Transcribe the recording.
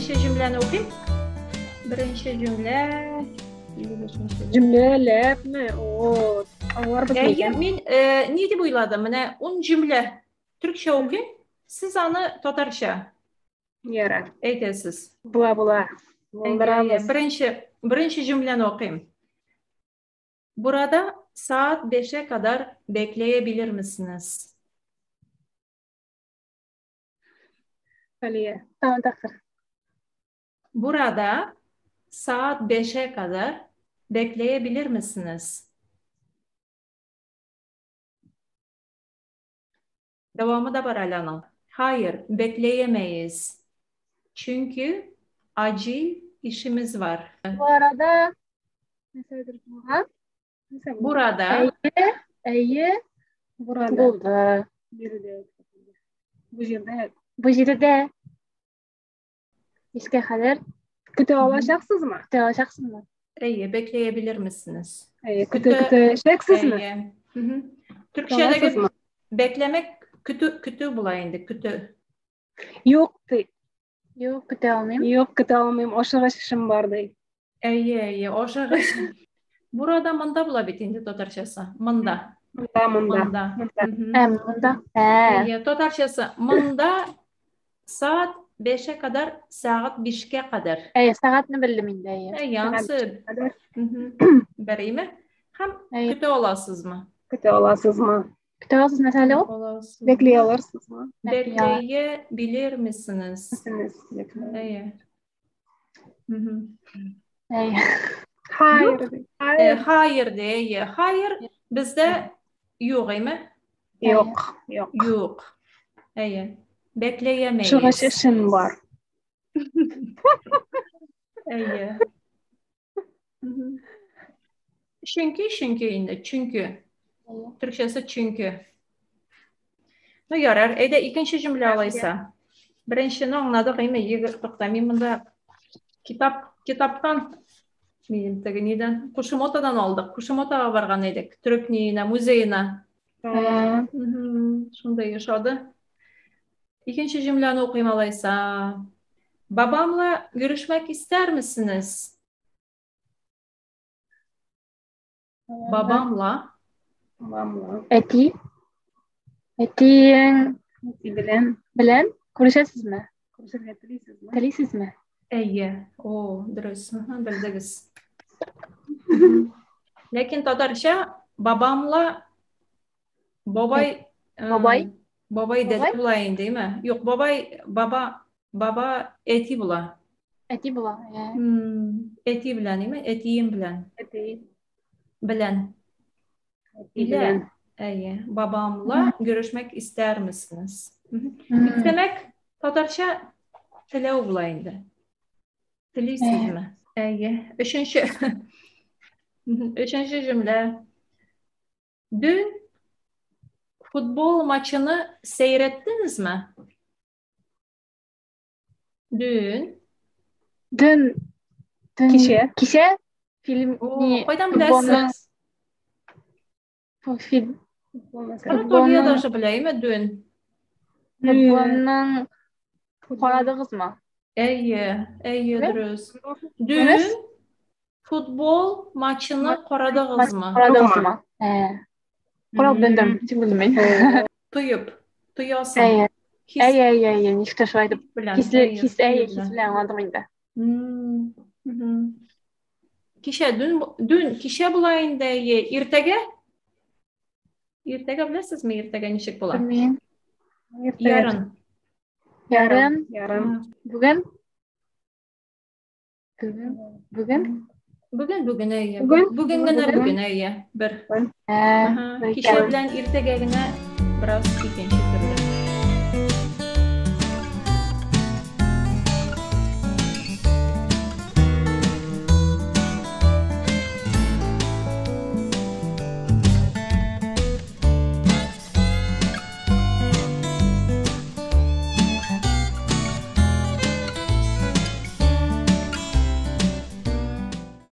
Birinci cümleni okuyayım. Birinci cümle. Cümleler mi? Oo, ağır bir şey. Men ne deb o'yladim? Mana 10 cümle Türkçe okuyayım. Siz onu Tatarcha Yara. aytasiz. Bula. Bulduramız. Birinci cümleni okuyayım. Burada saat 5'e kadar bekleyebilir misiniz? Aliye. Tamam takdir. Burada saat 5'e kadar bekleyebilir misiniz? Devamı da var Alan'ın. Hayır, bekleyemeyiz. Çünkü acil işimiz var. Bu arada ne söyledim ha? Burada Eyi burada. Buldu. Bu jirde. İşte kadar. Kütü alacaksınız mı? Kütü alacaksınız mı? iyi, bekleyebilir misiniz? Kütü şeksiz mi? Türkçedeki beklemek kütü bulayındı, kütü. Yok kütü almayayım. Yok kütü almayayım. Oşağa şişim vardı. İyi, oşağı. Burada mında bulabitindi Tatarçası. Mında. Mında. Tatarçası mında saat 5'e kadar, saat 5'e kadar. Saat ne bildim indi. Yansı. Bereyim mi? Hem kütü olasız mı? Kütü olasız mı? Kütü olasız mesela o? Bekleyebilirsiniz mi? Bekleyebilir misiniz? İyi. Hayır diye. Hayır bizde yok değil mi? Yok. İyi. Bekleyemeyiz. Şuna şişim var. İyi. Çünkü indi. Çünkü. Türkçesi çünkü. Ne yarar? Eyde ikinci cümle alaysa. Birinçini anladık değil mi? Yığırdıqda. Men bunda kitaptan neden? Kuşumota'dan aldık. Kuşumota'ya vargan edik. Türk neyine, muzeyine. Şunda yaşadı. İkinci cümleni okuyayım alaysa. Babamla görüşmek ister misiniz? Babamla. Eti bilen konuşasınız mı? Telisiz mi? İyi. O, dürüst. Bildiniz. Lakin Tatarca babamla babay dede bulayın değil mi? Yok baba eti bula. Eti bula. Eti bilen değil mi? Etiyim bilen. Bilen. İle. İyi. Babamla görüşmek ister misiniz? İstemek Tatarca tele bulayındı. Telisiz mi? İyi. Üçüncü cümle. Dün futbol maçını seyrettiniz mi? Dün kişi film koydan biləsiniz? Futbolya da bileyim mi dün? Futbolun koradınız mı? İyi dürüst. Dün futbol maçını koradınız mı? Koradınız mı? Koral döndüm. Hiç bilmeyin. Tuyuyorsun. İyi. İşte şöyle. Hisle anladım indi. Kişe dün kişe bulayında irtege bilesiz mi irtege nişik bula? Bilmeyin. Yarın. Bugün iyi. Bugün iyi. Bir. Kişe bilen irtegegine biraz ikinci.